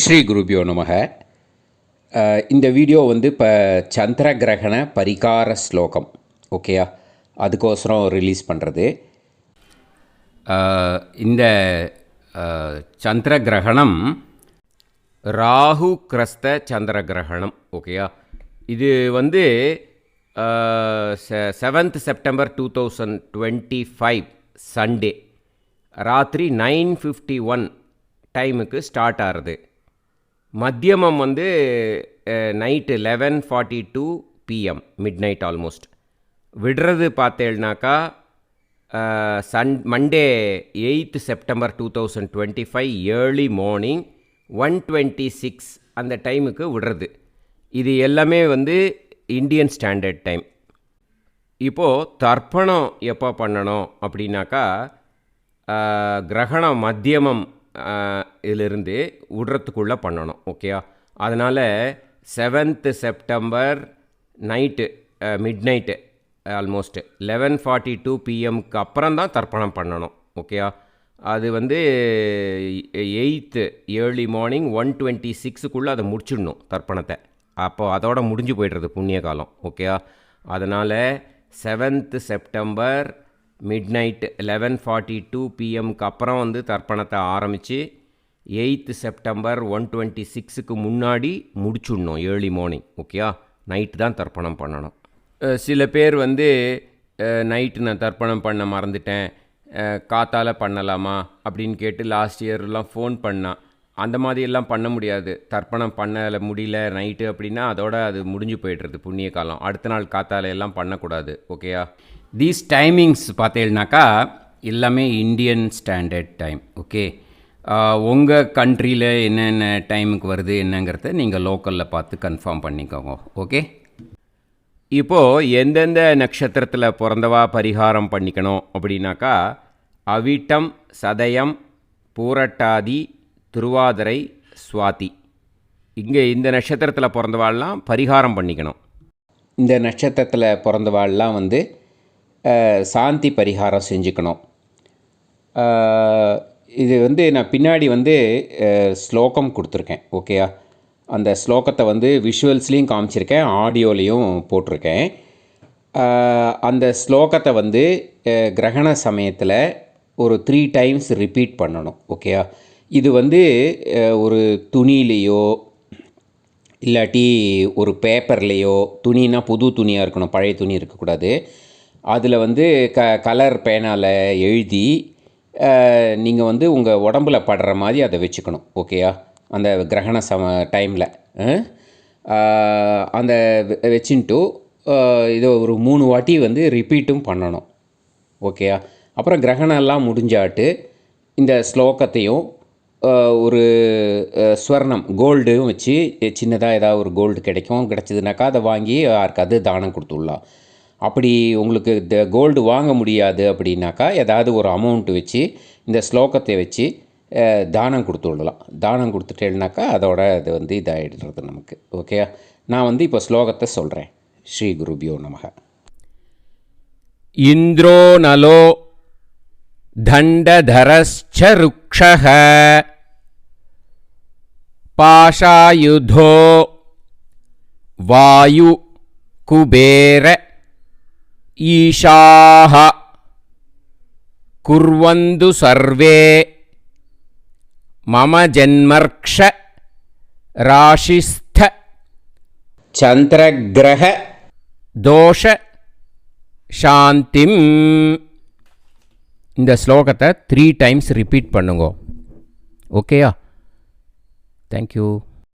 ஸ்ரீ குருபியோ நமக. இந்த வீடியோ வந்து இப்போ சந்திர கிரகண பரிகார ஸ்லோகம் ஓகேயா, அதுக்கோசரம் ரிலீஸ் பண்ணுறது. இந்த சந்திர கிரகணம் ராகு கிரஸ்த சந்திர கிரகணம் ஓகேயா. இது வந்து 7th September 2025 சண்டே ராத்திரி 9:51 டைமுக்கு ஸ்டார்ட் ஆகிறது. மத்தியமம் வந்து night 11:42 PM, mid night almost. விடுறது பார்த்தேன்னாக்கா Monday 8th September 2025 early morning 1:26 அந்த டைமுக்கு விடுறது. இது எல்லாமே வந்து இந்தியன் ஸ்டாண்டர்ட் டைம். இப்போது தர்ப்பணம் எப்போ பண்ணணும் அப்படின்னாக்கா கிரகணம் மத்தியமம் இதிலிருந்து விடுறதுக்குள்ளே பண்ணணும் ஓகேயா. அதனால் 7th September night mid night almost 11:42 PMக்கு அப்புறம் தான் தர்ப்பணம் பண்ணணும் ஓகேயா. அது வந்து 8th ஏர்லி மார்னிங் 1:26க்குள்ளே அதை முடிச்சிடணும் தர்ப்பணத்தை. அப்போது அதோட முடிஞ்சு போய்டுறது புண்ணிய காலம் ஓகேயா. அதனால் 7th September மிட் நைட் 11:42 PMக்கு அப்புறம் வந்து தர்ப்பணத்தை ஆரம்பித்து 8th September 1:26க்கு முன்னாடி முடிச்சுடணும் ஏர்லி மார்னிங் ஓகேயா. நைட்டு தான் தர்ப்பணம் பண்ணணும். சில பேர் வந்து நைட்டு நான் தர்ப்பணம் பண்ண மறந்துட்டேன், காத்தால் பண்ணலாமா அப்படின்னு கேட்டு லாஸ்ட் இயர்லாம் ஃபோன் பண்ணான். அந்த மாதிரியெல்லாம் பண்ண முடியாது. தர்ப்பணம் பண்ண முடியல நைட்டு அப்படின்னா அதோட அது முடிஞ்சு போய்டுறது புண்ணிய காலம். அடுத்த நாள் காத்தால எல்லாம் பண்ணக்கூடாது ஓகேயா. தீஸ் டைமிங்ஸ் பார்த்தேன்னாக்கா எல்லாமே இந்தியன் ஸ்டாண்டர்ட் டைம் ஓகே. உங்கள் கண்ட்ரியில் என்னென்ன டைமுக்கு வருது என்னங்கிறத நீங்கள் லோக்கலில் பார்த்து கன்ஃபார்ம் பண்ணிக்கோங்க ஓகே. இப்போது எந்தெந்த நட்சத்திரத்தில் பிறந்தவா பரிகாரம் பண்ணிக்கணும் அப்படின்னாக்கா அவிட்டம், சதயம், பூரட்டாதி, திருவாதிரை, சுவாதி. இங்கே இந்த நட்சத்திரத்தில் பிறந்தவாள்லாம் பரிகாரம் பண்ணிக்கணும். இந்த நட்சத்திரத்தில் பிறந்தவாள்லாம் வந்து சாந்தி பரிகாரம் செஞ்சுக்கணும். இது வந்து நான் பின்னாடி வந்து ஸ்லோகம் கொடுத்துருக்கேன் ஓகேயா. அந்த ஸ்லோகத்தை வந்து விஷுவல்ஸ்லேயும் காமிச்சிருக்கேன், ஆடியோலையும் போட்டிருக்கேன். அந்த ஸ்லோகத்தை வந்து கிரகண சமயத்தில் ஒரு 3 times ரிப்பீட் பண்ணணும் ஓகேயா. இது வந்து ஒரு துணியிலையோ இல்லாட்டி ஒரு பேப்பர்லேயோ, துணினா புது துணியாக இருக்கணும், பழைய துணி இருக்கக்கூடாது. அதில் வந்து கலர் பேனால் எழுதி நீங்கள் வந்து உங்கள் உடம்புல படுற மாதிரி அதை வச்சுக்கணும் ஓகேயா. அந்த கிரகண டைமில் அந்த வச்சுட்டு இதை ஒரு 3 வாட்டி வந்து ரிப்பீட்டும் பண்ணணும் ஓகேயா. அப்புறம் கிரகணம் எல்லாம் முடிஞ்சாட்டு இந்த ஸ்லோகத்தையும் ஒரு ஸ்வர்ணம் கோல்டும் வச்சு சின்னதாக ஏதாவது ஒரு கோல்டு கிடச்சிதுனாக்கா அதை வாங்கி யாருக்காவது தானம் கொடுத்துடலாம். அப்படி உங்களுக்கு இந்த கோல்டு வாங்க முடியாது அப்படின்னாக்கா ஏதாவது ஒரு அமௌண்ட் வச்சு இந்த ஸ்லோகத்தை வச்சு தானம் கொடுத்துடலாம். தானம் கொடுத்துட்டேன்னாக்கா அதோட அது வந்து இதாகிடுறது நமக்கு ஓகே. நான் வந்து இப்போ ஸ்லோகத்தை சொல்கிறேன். ஸ்ரீ குருபியோ நமக. இந்திரோ நலோ தண்டதரஸ்ச ருக்ஷஹ பாஷாயுதோ வாயு குபேர ஈஷாஹ குர்வந்து சர்வே மம ஜன்மர்க்ஷ ராஷிஸ்த சந்திரகிரக தோஷ சாந்திம். இந்த ஸ்லோகத்தை 3 times ரிப்பீட் பண்ணுங்க ஓகேயா. தேங்க்யூ.